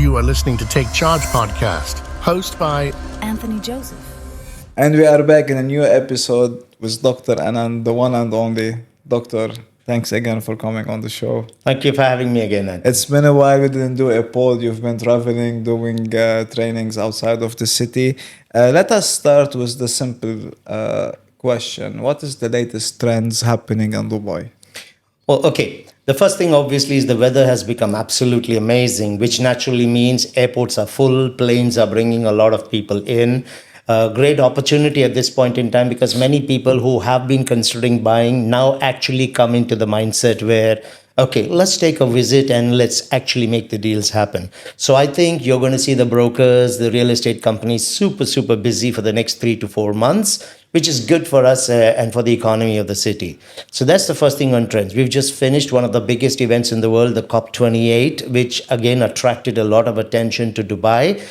You are listening to Take Charge podcast, hosted by Anthony Joseph. And we are back in a new episode with Dr. Anand, the one and only. Doctor, thanks again for coming on the show. Thank you for having me again, Anthony. It's been a while we didn't do a pod. You've been traveling, doing trainings outside of the city. Let us start with the simple question. What is the latest trends happening in Dubai? Well, okay. The first thing, obviously, is the weather has become absolutely amazing, which naturally means airports are full, planes are bringing a lot of people in. Great opportunity at this point in time because many people who have been considering buying now actually come into the mindset where, okay, let's take a visit and let's actually make the deals happen. So I think you're going to see the brokers, the real estate companies super busy for the next 3 to 4 months, which is good for us and for the economy of the city. So that's the first thing on trends. We've just finished one of the biggest events in the world, the COP28, which again attracted a lot of attention to Dubai,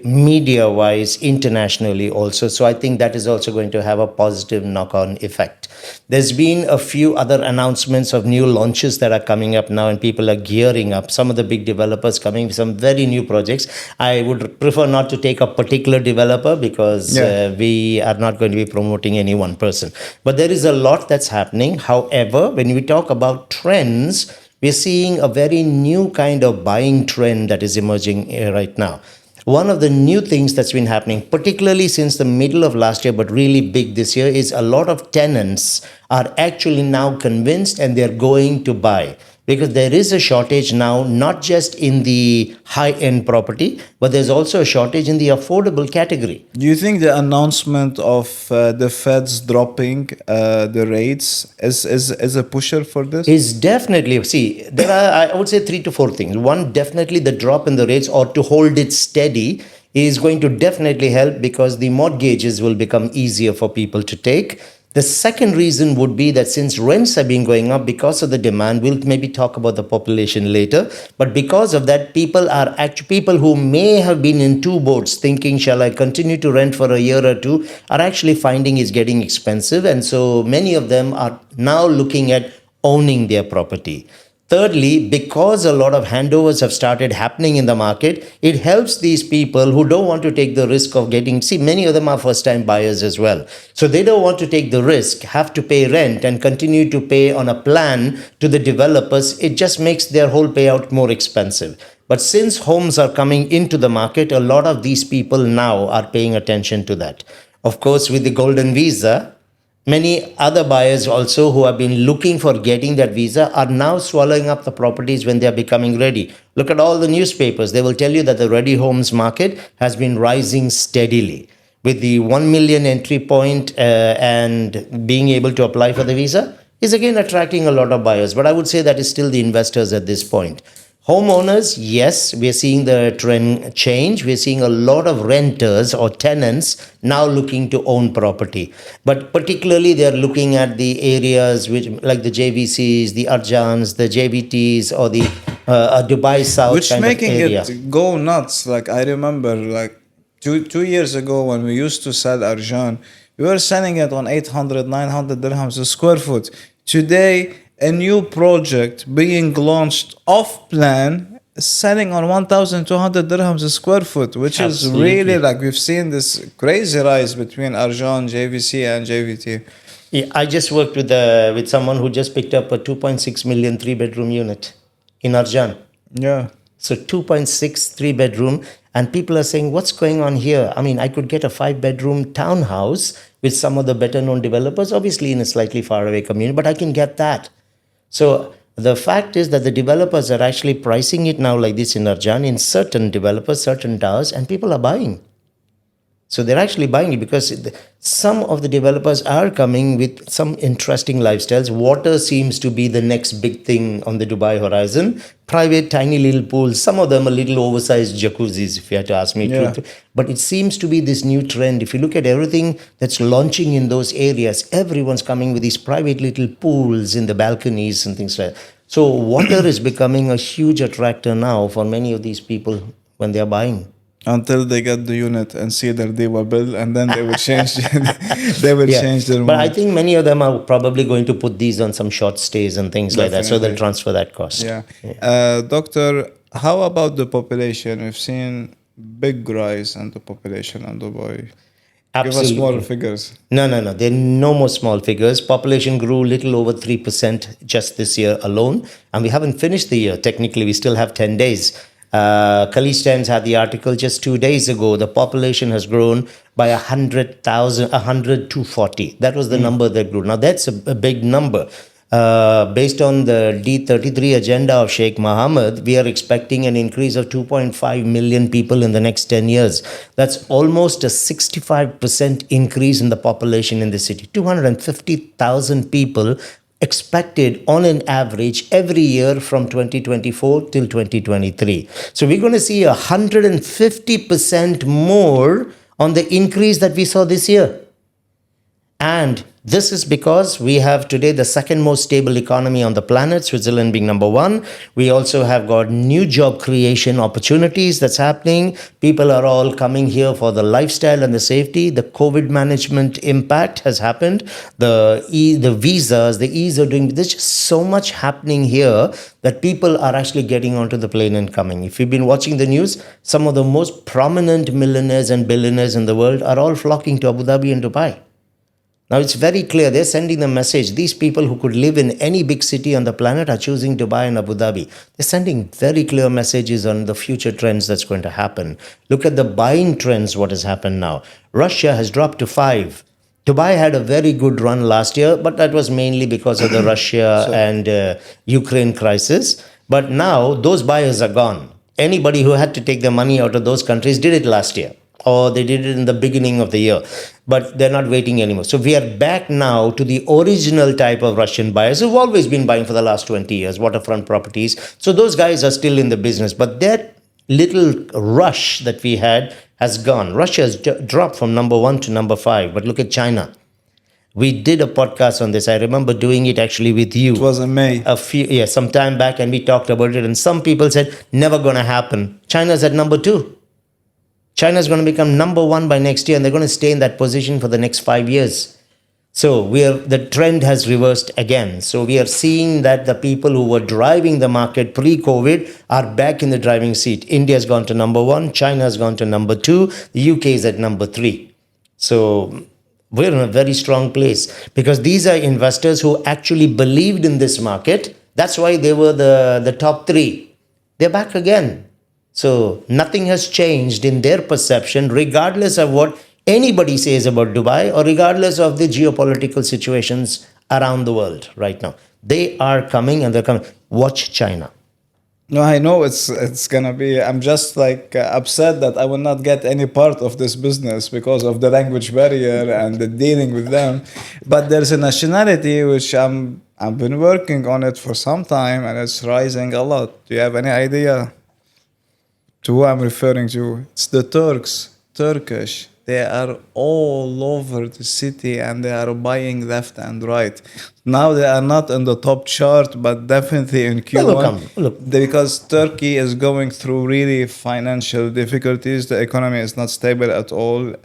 media-wise, internationally also. So I think that is also going to have a positive knock-on effect. There's been a few other announcements of new launches that are coming up now and people are gearing up. Some of the big developers coming with some very new projects. I would prefer not to take a particular developer because we are not going to be promoting any one person. But there is a lot that's happening. However, when we talk about trends, we're seeing a very new kind of buying trend that is emerging right now. One of the new things that's been happening, particularly since the middle of last year, but really big this year, is a lot of tenants are actually now convinced and they're going to buy. Because there is a shortage now, not just in the high-end property, but there's also a shortage in the affordable category. Do you think the announcement of the Feds dropping the rates is a pusher for this? Is definitely, see, there are, I would say 3 to 4 things. One, definitely the drop in the rates or to hold it steady is going to definitely help because the mortgages will become easier for people to take. The second reason would be that since rents have been going up because of the demand, we'll maybe talk about the population later, but because of that, people who may have been in two boats thinking, shall I continue to rent for a year or two, are actually finding it's getting expensive. And so many of them are now looking at owning their property. Thirdly, because a lot of handovers have started happening in the market, it helps these people who don't want to take the risk of many of them are first-time buyers as well. So they don't want to take the risk, have to pay rent and continue to pay on a plan to the developers. It just makes their whole payout more expensive. But since homes are coming into the market, a lot of these people now are paying attention to that. Of course, with the golden visa, many other buyers also who have been looking for getting that visa are now swallowing up the properties when they are becoming ready. Look at all the newspapers. They will tell you that the ready homes market has been rising steadily. With the 1 million entry point and being able to apply for the visa is again attracting a lot of buyers. But I would say that is still the investors at this point. Homeowners, yes, we're seeing the trend change. We're seeing a lot of renters or tenants now looking to own property. But particularly they're looking at the areas which, like the JVCs, the Arjans, the JVTs, or the Dubai South which kind making of area. it go nuts. Like I remember like two years ago when we used to sell Arjan, we were selling it on 800, 900 dirhams a square foot. Today, a new project being launched off plan selling on 1,200 dirhams a square foot, which Absolutely. is really like we've seen this crazy rise between Arjan, JVC and JVT. Yeah, I just worked with someone who just picked up a 2.6 million 3-bedroom unit in Arjan. Yeah. So 2.6 3-bedroom, and people are saying, what's going on here? I mean, I could get a 5-bedroom townhouse with some of the better known developers, obviously in a slightly far away community, but I can get that. So the fact is that the developers are actually pricing it now like this in Arjan, in certain developers, certain towers, and people are buying. So they're actually buying it because some of the developers are coming with some interesting lifestyles. Water seems to be the next big thing on the Dubai horizon. Private, tiny little pools. Some of them are little oversized jacuzzis, if you had to ask me. Yeah. But it seems to be this new trend. If you look at everything that's launching in those areas, everyone's coming with these private little pools in the balconies and things like that. So water is becoming a huge attractor now for many of these people when they're buying. Until they get the unit and see their Dewa bill, and then they will change. They will change their. But I mind. think many of them are probably going to put these on some short stays and things like that, so they'll Definitely. transfer that cost. Yeah. Doctor, How about the population? We've seen big rise in the population in Dubai. Give us more Absolutely. figures. No. There are no more small figures. Population grew little over 3% just this year alone. And we haven't finished the year. Technically, we still have 10 days. Khalid Times had the article just 2 days ago. The population has grown by 100,000, 100 to 40. That was the number that grew. Now, that's a big number. Based on the D33 agenda of Sheikh Mohammed, we are expecting an increase of 2.5 million people in the next 10 years. That's almost a 65% increase in the population in the city. 250,000 people expected on an average every year from 2024 till 2023. So we're going to see 150% more on the increase that we saw this year. And this is because we have today the second most stable economy on the planet, Switzerland being number one. We also have got new job creation opportunities that's happening. People are all coming here for the lifestyle and the safety. The COVID management impact has happened. The visas, the ease of doing, there's just so much happening here that people are actually getting onto the plane and coming. If you've been watching the news, some of the most prominent millionaires and billionaires in the world are all flocking to Abu Dhabi and Dubai. Now, it's very clear. They're sending the message. These people who could live in any big city on the planet are choosing Dubai and Abu Dhabi. They're sending very clear messages on the future trends that's going to happen. Look at the buying trends, what has happened now. Russia has dropped to 5. Dubai had a very good run last year, but that was mainly because of the Russia and Ukraine crisis. But now, those buyers are gone. Anybody who had to take their money out of those countries did it last year, or they did it in the beginning of the year, but they're not waiting anymore. So we are back now to the original type of Russian buyers who've always been buying for the last 20 years, waterfront properties. So those guys are still in the business, but that little rush that we had has gone. Russia has dropped from number 1 to number 5, but look at China. We did a podcast on this. I remember doing it actually with you. It was in May. Some time back, and we talked about it, and some people said, never going to happen. China's at number 2. China is going to become number 1 by next year, and they're going to stay in that position for the next 5 years. So the trend has reversed again. So we are seeing that the people who were driving the market pre-COVID are back in the driving seat. India has gone to number 1. China has gone to number 2. The UK is at number 3. So we're in a very strong place because these are investors who actually believed in this market. That's why they were the top 3. They're back again. So nothing has changed in their perception, regardless of what anybody says about Dubai or regardless of the geopolitical situations around the world right now. They are coming and they're coming. Watch China. No, I know it's gonna be. I'm just like upset that I will not get any part of this business because of the language barrier and the dealing with them. But there's a nationality which I've been working on it for some time and it's rising a lot. Do you have any idea to who I'm referring to? It's the Turkish. They are all over the city and they are buying left and right. Now they are not in the top chart, but definitely in Q1. Because Turkey is going through really financial difficulties. The economy is not stable at all.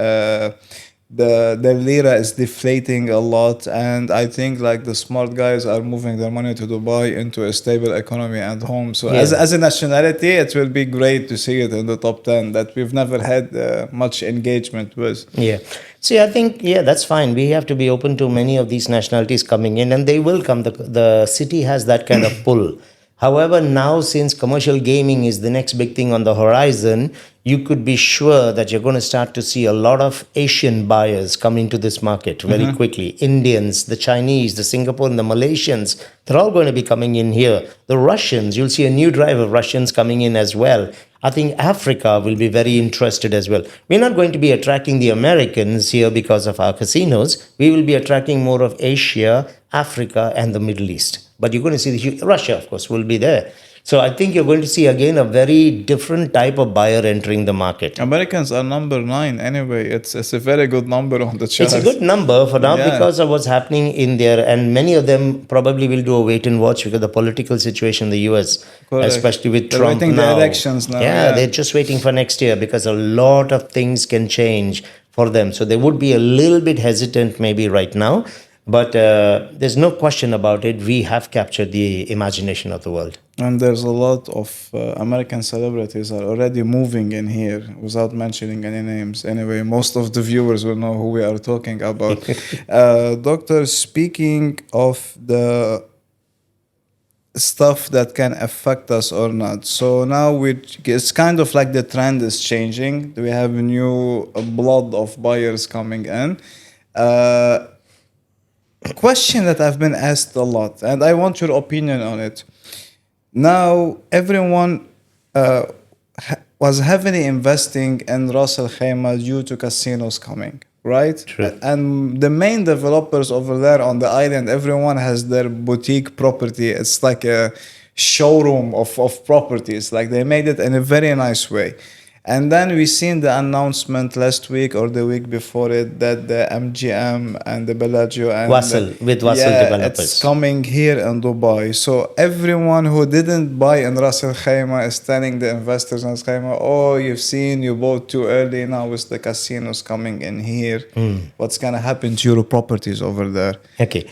The lira is deflating a lot, and I think like the smart guys are moving their money to Dubai into a stable economy at home. So as a nationality, it will be great to see it in the top 10 that we've never had much engagement with. Yeah. See, I think, that's fine. We have to be open to many of these nationalities coming in, and they will come. The city has that kind of pull. However, now since commercial gaming is the next big thing on the horizon, you could be sure that you're going to start to see a lot of Asian buyers come into this market very quickly. Indians, the Chinese, the Singapore and the Malaysians, they're all going to be coming in here. The Russians, you'll see a new drive of Russians coming in as well. I think Africa will be very interested as well. We're not going to be attracting the Americans here because of our casinos. We will be attracting more of Asia, Africa, and the Middle East. But you're going to see Russia, of course, will be there. So I think you're going to see again a very different type of buyer entering the market. Americans are number 9 anyway. It's a very good number on the chart. It's a good number for now because of what's happening in there. And many of them probably will do a wait and watch because of the political situation in the US, especially with Trump waiting now. The elections now. Yeah, they're just waiting for next year because a lot of things can change for them. So they would be a little bit hesitant maybe right now. But there's no question about it. We have captured the imagination of the world. And there's a lot of American celebrities are already moving in here without mentioning any names. Anyway, most of the viewers will know who we are talking about. Doctor, speaking of the stuff that can affect us or not. So now it's kind of like the trend is changing. We have new blood of buyers coming in. Question that I've been asked a lot, and I want your opinion on it. Now, everyone was heavily investing in Ras Al Khaimah due to casinos coming, right? True. And the main developers over there on the island, everyone has their boutique property. It's like a showroom of properties. Like they made it in a very nice way. And then we seen the announcement last week or the week before it that the MGM and the Bellagio and With Wasl developers. it's coming here in Dubai. So everyone who didn't buy in Ras Al Khaimah is telling the investors in Ras Al Khaimah, oh, you bought too early. Now with the casinos coming in here, what's gonna happen to your properties over there? Okay,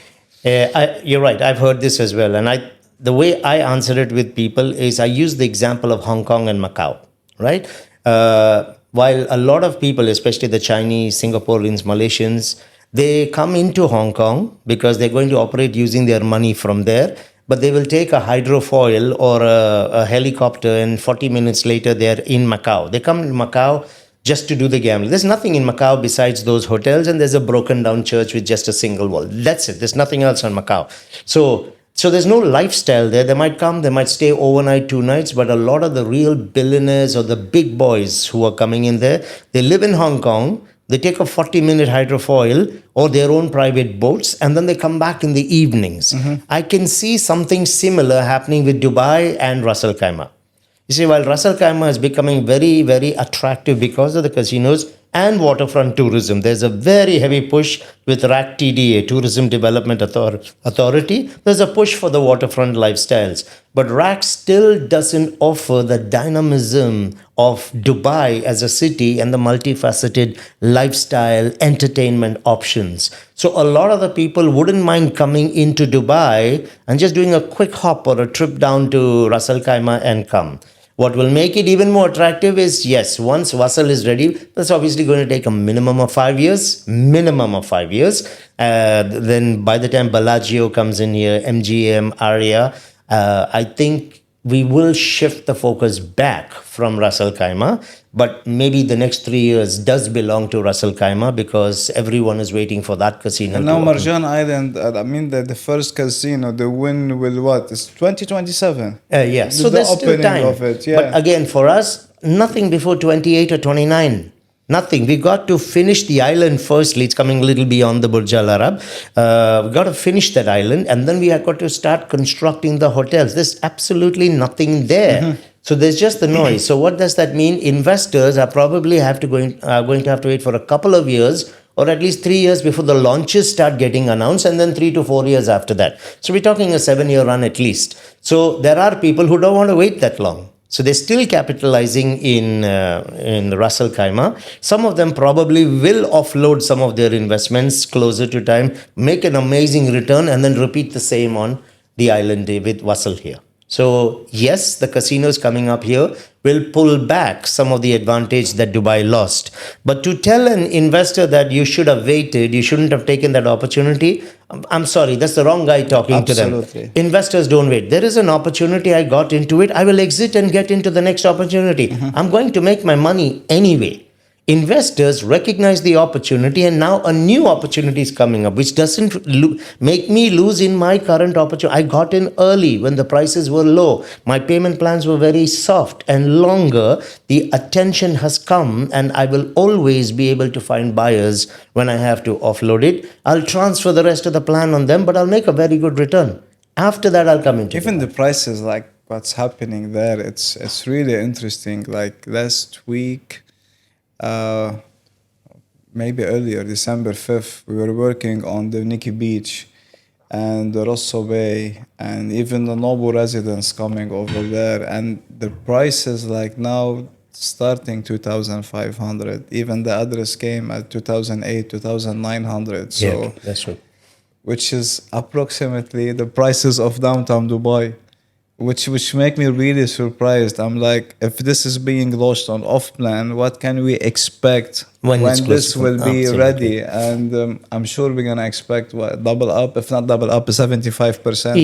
you're right. I've heard this as well, and the way I answer it with people is I use the example of Hong Kong and Macau, right? While a lot of people, especially the Chinese, Singaporeans, Malaysians, they come into Hong Kong because they're going to operate using their money from there, but they will take a hydrofoil or a helicopter and 40 minutes later they're in Macau. They come to Macau just to do the gambling. There's nothing in Macau besides those hotels, and there's a broken down church with just a single wall. That's it. There's nothing else on Macau. So there's no lifestyle there. They might come, they might stay overnight, 2 nights, but a lot of the real billionaires or the big boys who are coming in there, they live in Hong Kong, they take a 40-minute hydrofoil or their own private boats, and then they come back in the evenings. I can see something similar happening with Dubai and Ras Al Khaimah. You see, while Ras Al Khaimah is becoming very, very attractive because of the casinos and waterfront tourism, there's a very heavy push with RAC TDA, Tourism Development Authority. There's a push for the waterfront lifestyles. But RAC still doesn't offer the dynamism of Dubai as a city and the multifaceted lifestyle entertainment options. So a lot of the people wouldn't mind coming into Dubai and just doing a quick hop or a trip down to Ras Al Khaimah and come. What will make it even more attractive is, yes, once Wasl is ready, that's obviously going to take a minimum of 5 years. Then by the time Bellagio comes in here, MGM, Aria, I think we will shift the focus back from Ras Al Khaimah, but maybe the next 3 years does belong to Ras Al Khaimah because everyone is waiting for that casino. And now Marjan Island, I mean the first casino, the win will what? It's 2027. Yeah, so there's still time. Of it, yeah. But again, for us, nothing before 28 or 29. Nothing. We got to finish the island firstly. It's coming a little beyond the Burj Al Arab. We got to finish that island, and then we have got to start constructing the hotels. There's absolutely nothing there. So there's just the noise. So what does that mean? Investors are probably going to have to wait for a couple of years, or at least 3 years before the launches start getting announced, and then 3 to 4 years after that. So we're talking a 7-year run at least. So there are people who don't want to wait that long. So they're still capitalizing in Ras Al Khaimah. Some of them probably will offload some of their investments closer to time, make an amazing return, and then repeat the same on the island with Wasl here. So yes, the casinos coming up here will pull back some of the advantage that Dubai lost. But to tell an investor that you should have waited, you shouldn't have taken that opportunity, I'm sorry, that's the wrong guy talking to them. Investors don't wait. There is an opportunity, I got into it, I will exit and get into the next opportunity. I'm going to make my money anyway. Investors recognize the opportunity, and now a new opportunity is coming up, which doesn't make me lose in my current opportunity. I got in early when the prices were low. My payment plans were very soft and longer. The attention has come, and I will always be able to find buyers when I have to offload it. I'll transfer the rest of the plan on them, but I'll make a very good return. After that, I'll come into even the prices, like what's happening there. It's really interesting. Like last week. Maybe earlier, December 5th, we were working on the Nikki Beach and the Rosso Bay and even the Nobu residents coming over there, and the prices like now starting 2,500. Even the address came at 2,800, 2,900. So that's right. which is approximately the prices of downtown Dubai, which make me really surprised. I'm like, if this is being launched on off plan, what can we expect When when it's close this to will be absolutely. ready? And I'm sure we're gonna expect what, double up, if not double up, 75%.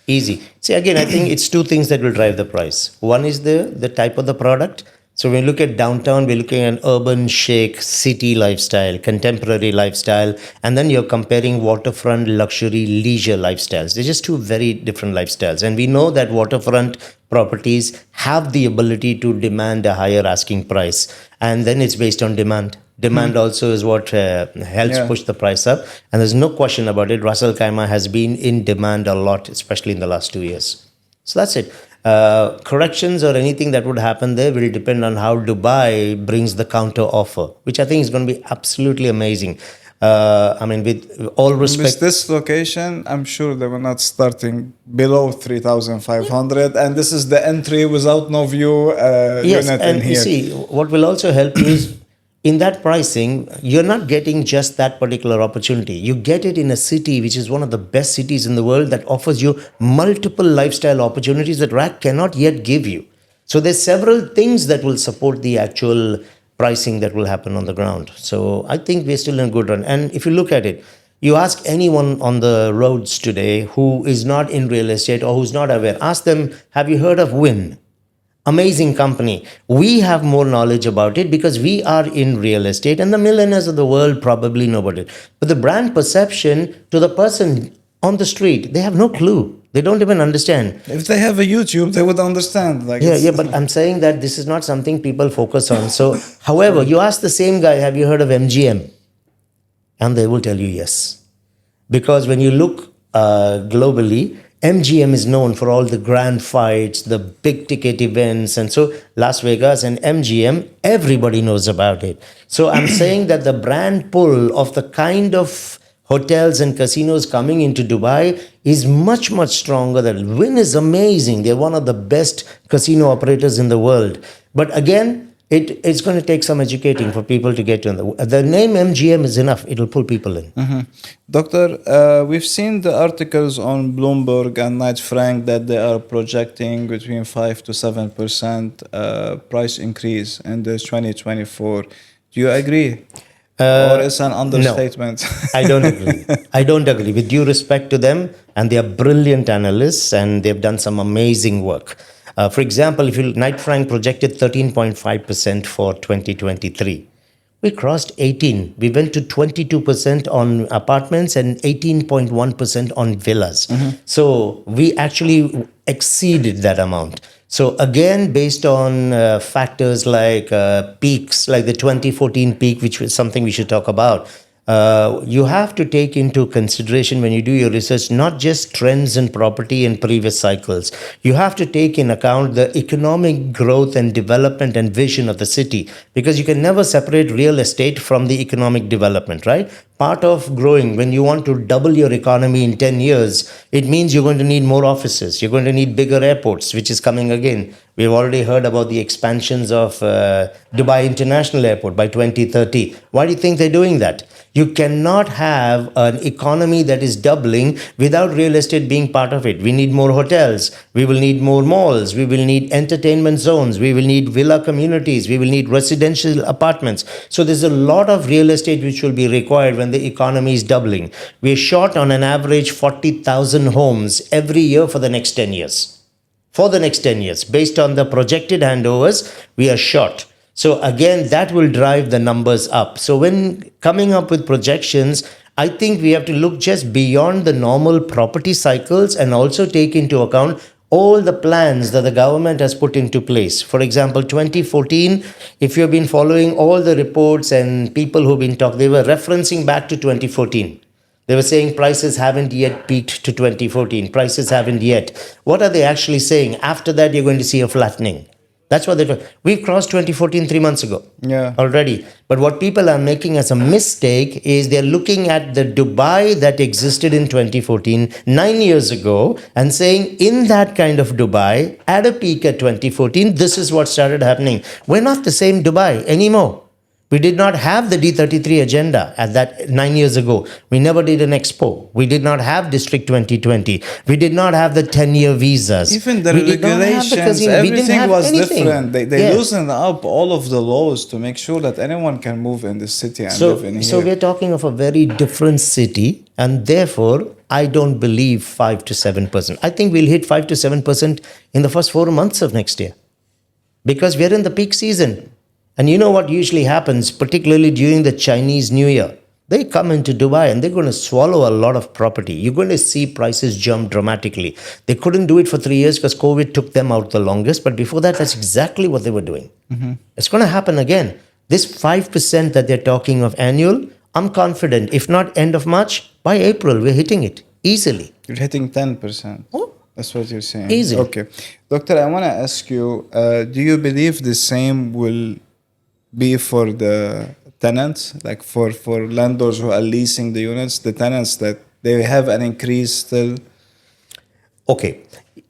Easy. See, again, I think it's two things that will drive the price. One is the type of the product. So when we look at downtown, we're looking at an urban chic city lifestyle, contemporary lifestyle, and then you're comparing waterfront luxury leisure lifestyles. They're just two very different lifestyles. And we know that waterfront properties have the ability to demand a higher asking price. And then it's based on demand. Demand also is what helps Yeah. push the price up. And there's no question about it. Ras Al Khaimah has been in demand a lot, especially in the last 2 years. So that's it. Corrections or anything that would happen there will depend on how Dubai brings the counter offer, which I think is going to be absolutely amazing. I mean, with all With respect, this location, I'm sure they were not starting below 3,500, and this is the entry without no view yes, unit in and you here. see, what will also help you is in that pricing, you're not getting just that particular opportunity. You get it in a city which is one of the best cities in the world that offers you multiple lifestyle opportunities that RAC cannot yet give you. So there's several things that will support the actual pricing that will happen on the ground. So I think we're still in a good run. And if you look at it, you ask anyone on the roads today who is not in real estate or who's not aware, ask them, have you heard of Win? Amazing company. We have more knowledge about it because we are in real estate, and the millionaires of the world probably know about it. But the brand perception to the person on the street, they have no clue. They don't even understand. If they have a YouTube, they would understand. Like, Yeah, it's- yeah, but I'm saying that this is not something people focus on. So, however, you ask the same guy, have you heard of MGM? And they will tell you yes. Because when you look globally, MGM is known for all the grand fights, the big ticket events. And so Las Vegas and MGM, everybody knows about it. So I'm saying that the brand pull of the kind of hotels and casinos coming into Dubai is much, much stronger. Than Wynn is amazing. They're one of the best casino operators in the world. But again, it's going to take some educating for people to get to the name MGM is enough. It'll pull people in. Doctor, we've seen the articles on Bloomberg and Knight Frank that they are projecting between 5 to 7% price increase in this 2024. Do you agree? Or is an understatement? No, I don't agree. I don't agree. With due respect to them, and they are brilliant analysts, and they've done some amazing work. For example, if Knight Frank projected 13.5% for 2023. We crossed 18. We went to 22% on apartments and 18.1% on villas. So we actually exceeded that amount. So again, based on factors like peaks, like the 2014 peak, which was something we should talk about, you have to take into consideration when you do your research, not just trends in property in previous cycles. You have to take in account the economic growth and development and vision of the city, because you can never separate real estate from the economic development, right? Part of growing, when you want to double your economy in 10 years, it means you're going to need more offices. You're going to need bigger airports, which is coming again. We've already heard about the expansions of Dubai International Airport by 2030. Why do you think they're doing that? You cannot have an economy that is doubling without real estate being part of it. We need more hotels. We will need more malls. We will need entertainment zones. We will need villa communities. We will need residential apartments. So there's a lot of real estate which will be required when the economy is doubling. We're short on an average 40,000 homes every year for the next 10 years. For the next 10 years, based on the projected handovers, we are short. So again, that will drive the numbers up. So when coming up with projections, I think we have to look just beyond the normal property cycles and also take into account all the plans that the government has put into place. For example, 2014, if you've been following all the reports and people who've been talking, they were referencing back to 2014. They were saying prices haven't yet peaked to 2014. Prices haven't yet. What are they actually saying? After that, you're going to see a flattening. That's what they're doing. We've crossed 2014 3 months ago already. But what people are making as a mistake is they're looking at the Dubai that existed in 2014, 9 years ago, and saying in that kind of Dubai, at a peak at 2014, this is what started happening. We're not the same Dubai anymore. We did not have the D33 agenda at that 9 years ago. We never did an expo. We did not have District 2020. We did not have the 10-year visas. Even the We did not have the regulations, casino. We didn't everything have was anything. different. They Yeah. loosened up all of the laws to make sure that anyone can move in the city and So, live in so here. we're talking of a very different city, and therefore, I don't believe 5 to 7%. I think we'll hit 5 to 7% in the first 4 months of next year, because we're in the peak season. And you know what usually happens, particularly during the Chinese New Year? They come into Dubai and they're going to swallow a lot of property. You're going to see prices jump dramatically. They couldn't do it for 3 years because COVID took them out the longest. But before that, that's exactly what they were doing. It's going to happen again. This 5% that they're talking of annual, I'm confident, if not end of March, by April, we're hitting it easily. You're hitting 10%. Oh. That's what you're saying. Easy. Okay. Doctor, I want to ask you, do you believe the same will be for the tenants, like for landlords who are leasing the units, the tenants that they have an increase still? Okay.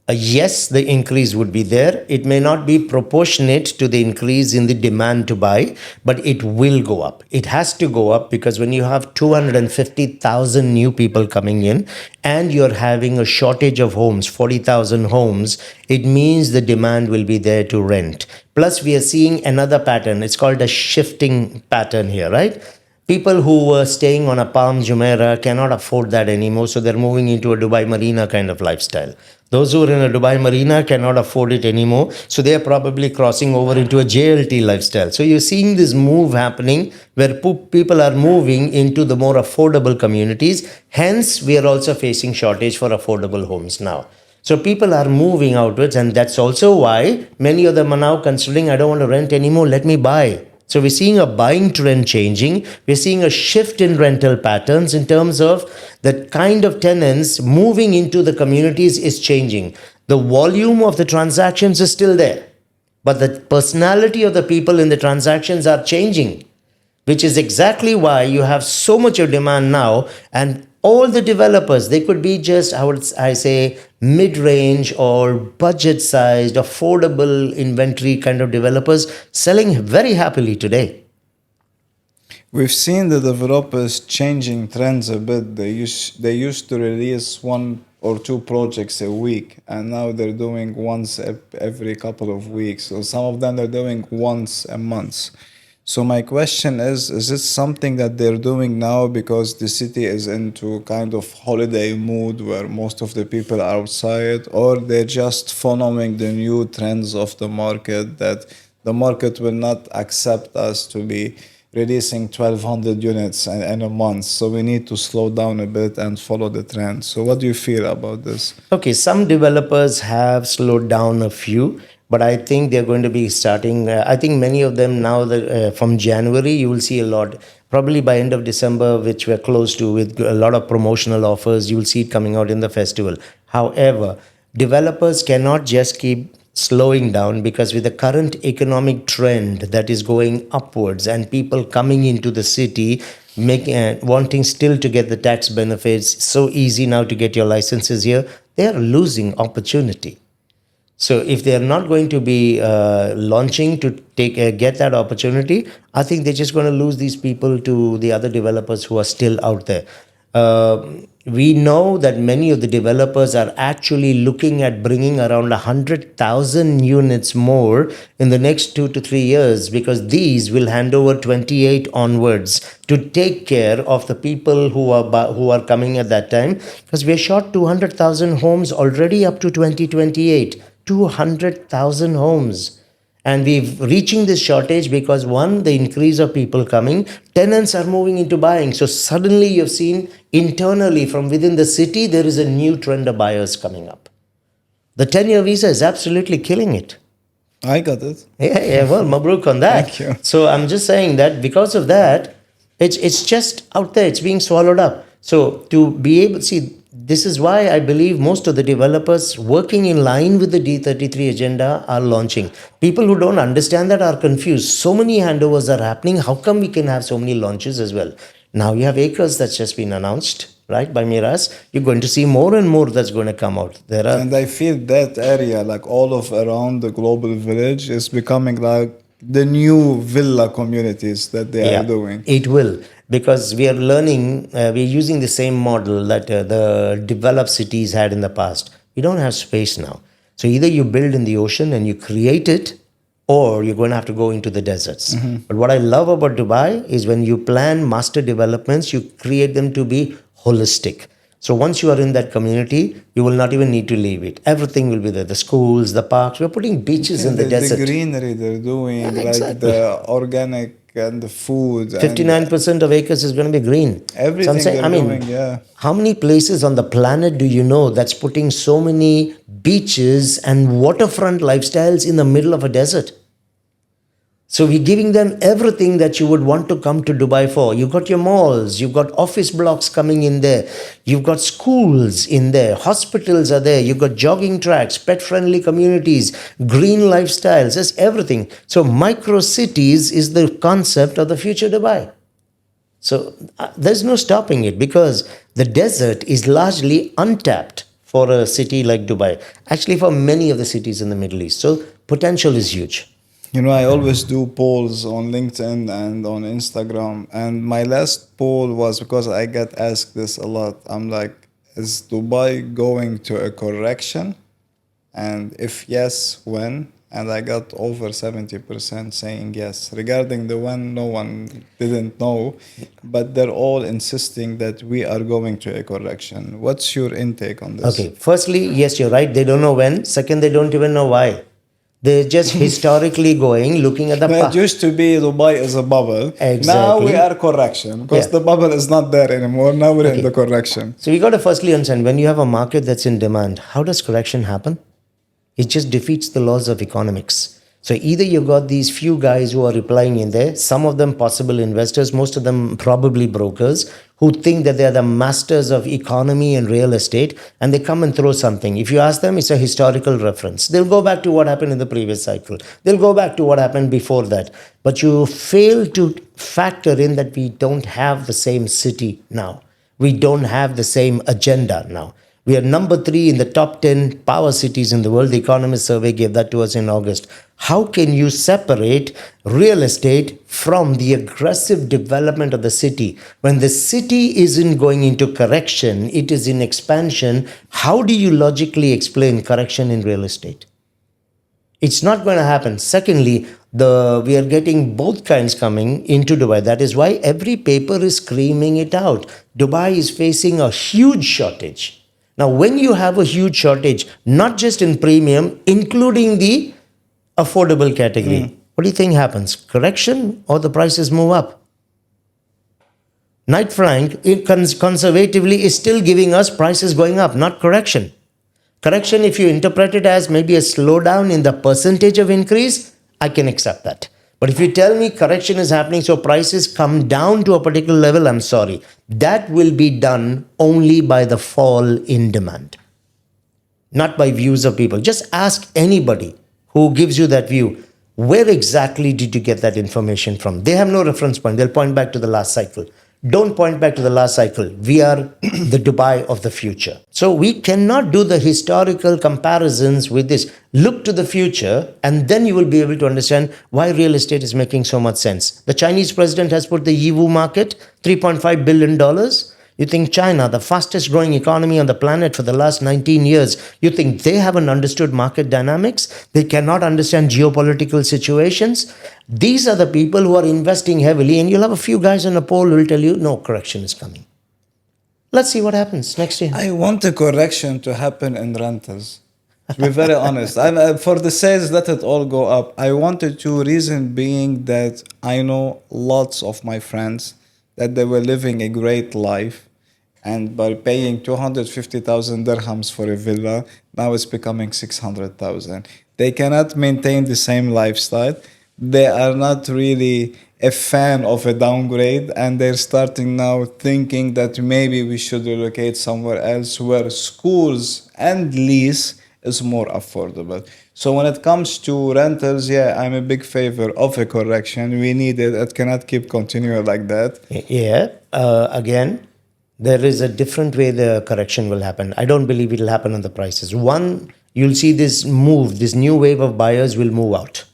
Yes, the increase would be there. It may not be proportionate to the increase in the demand to buy, but it will go up. It has to go up because when you have 250,000 new people coming in and you're having a shortage of homes, 40,000 homes, it means the demand will be there to rent. Plus, we are seeing another pattern. It's called a shifting pattern here, right? People who were staying on a Palm Jumeirah cannot afford that anymore, so they're moving into a Dubai Marina kind of lifestyle. Those who are in a Dubai Marina cannot afford it anymore, so they are probably crossing over into a JLT lifestyle. So you're seeing this move happening where people are moving into the more affordable communities. Hence, we are also facing shortage for affordable homes now. So people are moving outwards, and that's also why many of them are now considering, I don't want to rent anymore, let me buy. So we're seeing a buying trend changing. We're seeing a shift in rental patterns in terms of the kind of tenants moving into the communities is changing. The volume of the transactions is still there, but the personality of the people in the transactions are changing, which is exactly why you have so much of demand now. And all the developers, they could be just, I say, mid-range or budget-sized, affordable inventory kind of developers selling very happily today. We've seen the developers changing trends a bit. They used to release 1 or 2 projects a week, and now they're doing once every couple of weeks. So some of them are doing once a month. So my question is it something that they're doing now because the city is into kind of holiday mood where most of the people are outside, or they're just following the new trends of the market that the market will not accept us to be releasing 1,200 units in a month, so we need to slow down a bit and follow the trend? So what do you feel about this? Okay, some developers have slowed down a few, but I think they're going to be starting. I think many of them now, from January, you will see a lot. Probably by end of December, which we're close to, with a lot of promotional offers, you will see it coming out in the festival. However, developers cannot just keep slowing down, because with the current economic trend that is going upwards and people coming into the city wanting still to get the tax benefits, so easy now to get your licenses here, they are losing opportunity. So if they are not going to be launching to get that opportunity, I think they're just going to lose these people to the other developers who are still out there. We know that many of the developers are actually looking at bringing around 100,000 units more in the next 2 to 3 years, because these will hand over 28 onwards to take care of the people who are coming at that time, because we're short 200,000 homes already up to 2028. 200,000 homes. And we're reaching this shortage because, one, the increase of people coming, tenants are moving into buying. So suddenly you've seen internally from within the city, there is a new trend of buyers coming up. The 10-year visa is absolutely killing it. I got it. Yeah, well, mabruk on that. Thank you. So I'm just saying that because of that, it's just out there, it's being swallowed up. So to be able to see, this is why I believe most of the developers working in line with the D33 agenda are launching. People who don't understand that are confused. So many handovers are happening. How come we can have so many launches as well? Now you have acres that's just been announced, right, by Miras. You're going to see more and more that's going to come out. And I feel that area, like all of around the global village, is becoming the new villa communities that they are doing. It will, because we are learning, we're using the same model that the developed cities had in the past. We don't have space now. So either you build in the ocean and you create it, or you're going to have to go into the deserts. But what I love about Dubai is when you plan master developments, you create them to be holistic. So once you are in that community, you will not even need to leave it. Everything will be there. The schools, the parks. We're putting beaches in the desert. The greenery they're doing, like the organic and the food. 59% of acres is going to be green. Everything So I'm saying, they're doing, yeah. how many places on the planet do you know that's putting so many beaches and waterfront lifestyles in the middle of a desert? So we're giving them everything that you would want to come to Dubai for. You've got your malls, you've got office blocks coming in there, you've got schools in there, hospitals are there, you've got jogging tracks, pet-friendly communities, green lifestyles, just everything. So micro cities is the concept of the future Dubai. So there's no stopping it, because the desert is largely untapped for a city like Dubai. Actually, for many of the cities in the Middle East. So potential is huge. You know, I always do polls on LinkedIn and on Instagram. And my last poll was, because I get asked this a lot, I'm like, is Dubai going to a correction? And if yes, when? And I got over 70% saying yes. Regarding the when, no one didn't know. But they're all insisting that we are going to a correction. What's your intake on this? Okay, firstly, yes, you're right. They don't know when. Second, they don't even know why. They're just historically going, looking at the It used to be Dubai is a bubble. Exactly. Now we are correction, because the bubble is not there anymore. Now we're in the correction. So you got to firstly understand, when you have a market that's in demand, how does correction happen? It just defeats the laws of economics. So either you've got these few guys who are replying in there, some of them possible investors, most of them probably brokers, who think that they are the masters of economy and real estate, and they come and throw something. If you ask them, it's a historical reference. They'll go back to what happened in the previous cycle. They'll go back to what happened before that. But you fail to factor in that we don't have the same city now. We don't have the same agenda now. We are number 3 in the top 10 power cities in the world. The Economist survey gave that to us in August. How can you separate real estate from the aggressive development of the city? When the city isn't going into correction, it is in expansion. How do you logically explain correction in real estate? It's not going to happen. Secondly, we are getting both kinds coming into Dubai. That is why every paper is screaming it out. Dubai is facing a huge shortage. Now, when you have a huge shortage, not just in premium, including the affordable category, what do you think happens? Correction, or the prices move up? Knight Frank, conservatively, is still giving us prices going up, not correction. Correction, if you interpret it as maybe a slowdown in the percentage of increase, I can accept that. But if you tell me correction is happening, so prices come down to a particular level, I'm sorry. That will be done only by the fall in demand, not by views of people. Just ask anybody who gives you that view, where exactly did you get that information from? They have no reference point. They'll point back to the last cycle. Don't point back to the last cycle. We are the Dubai of the future. So we cannot do the historical comparisons with this. Look to the future, and then you will be able to understand why real estate is making so much sense. The Chinese president has put the Yiwu market, $3.5 billion. You think China, the fastest growing economy on the planet for the last 19 years, you think they haven't understood market dynamics? They cannot understand geopolitical situations? These are the people who are investing heavily, and you'll have a few guys on a poll who will tell you, no, correction is coming. Let's see what happens next year. I want a correction to happen in rentals. To be very honest, for the sales, let it all go up. I wanted to, reason being that I know lots of my friends that they were living a great life, and by paying 250,000 dirhams for a villa, now it's becoming 600,000. They cannot maintain the same lifestyle. They are not really a fan of a downgrade, and they're starting now thinking that maybe we should relocate somewhere else where schools and lease is more affordable. So when it comes to rentals, yeah, I'm a big favor of a correction. We need it. It cannot keep continuing like that. Yeah. Again, there is a different way the correction will happen. I don't believe it will happen on the prices. One, you'll see this move, this new wave of buyers will move out.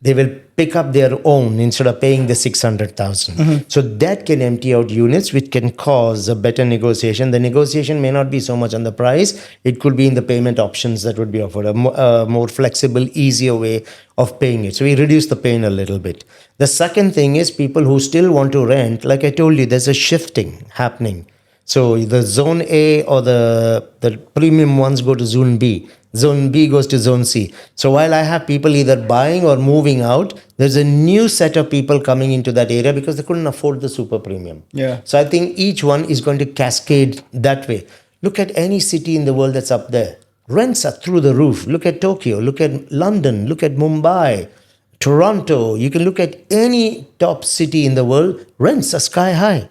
They will pick up their own instead of paying the 600,000. So that can empty out units, which can cause a better negotiation. The negotiation may not be so much on the price. It could be in the payment options that would be offered, a more flexible, easier way of paying it. So we reduce the pain a little bit. The second thing is people who still want to rent, like I told you, there's a shifting happening. So the zone A or the premium ones go to zone B. Zone B goes to zone C. So while I have people either buying or moving out, there's a new set of people coming into that area because they couldn't afford the super premium. Yeah. So I think each one is going to cascade that way. Look at any city in the world that's up there. Rents are through the roof. Look at Tokyo. Look at London. Look at Mumbai. Toronto. You can look at any top city in the world. Rents are sky high.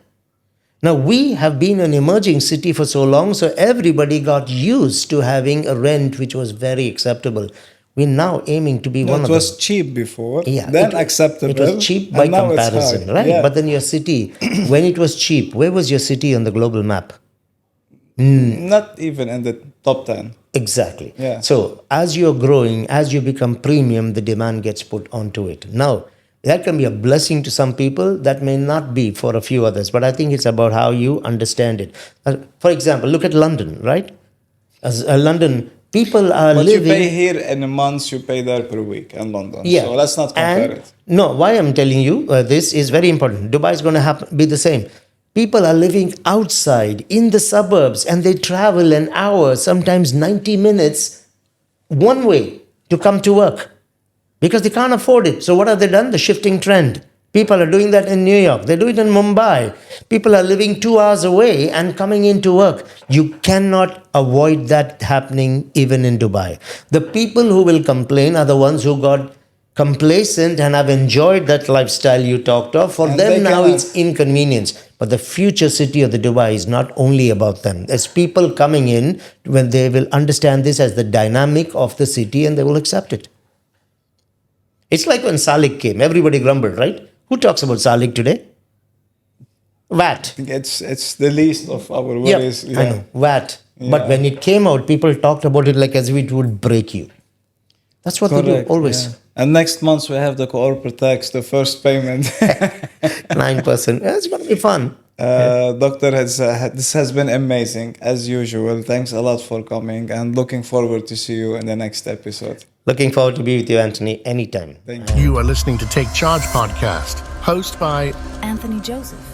Now, we have been an emerging city for so long, so everybody got used to having a rent which was very acceptable. We're now aiming to be one of It was cheap before, Yeah, then acceptable. It was cheap by and now it's comparison, high. right? Yeah. But then your city, when it was cheap, where was your city on the global map? Not even in the top 10. Exactly. Yeah. So as you're growing, as you become premium, the demand gets put onto it. Now, that can be a blessing to some people. That may not be for a few others. But I think it's about how you understand it. For example, look at London, right? London, people are What living... you pay here in a month, you pay there per week in London. Yeah. So let's not compare it. No, why I'm telling you this is very important. Dubai is going to be the same. People are living outside in the suburbs and they travel an hour, sometimes 90 minutes one way to come to work because they can't afford it. So what have they done? The shifting trend. People are doing that in New York. They do it in Mumbai. People are living 2 hours away and coming into work. You cannot avoid that happening even in Dubai. The people who will complain are the ones who got complacent and have enjoyed that lifestyle you talked of. For them now it's inconvenience. But the future city of the Dubai is not only about them. There's people coming in when they will understand this as the dynamic of the city and they will accept it. It's like when Salik came. Everybody grumbled, right? Who talks about Salik today? VAT. It's the least of our worries. I know, VAT. Yeah. But when it came out, people talked about it like as if it would break you. That's what they do, always. Yeah. And next month we have the corporate tax, the first payment. 9%. It's going to be fun. Doctor, this has been amazing, as usual. Thanks a lot for coming and looking forward to see you in the next episode. Looking forward to be with you, Anthony, anytime. Thank you. You are listening to Take Charge podcast, hosted by Anthony Joseph.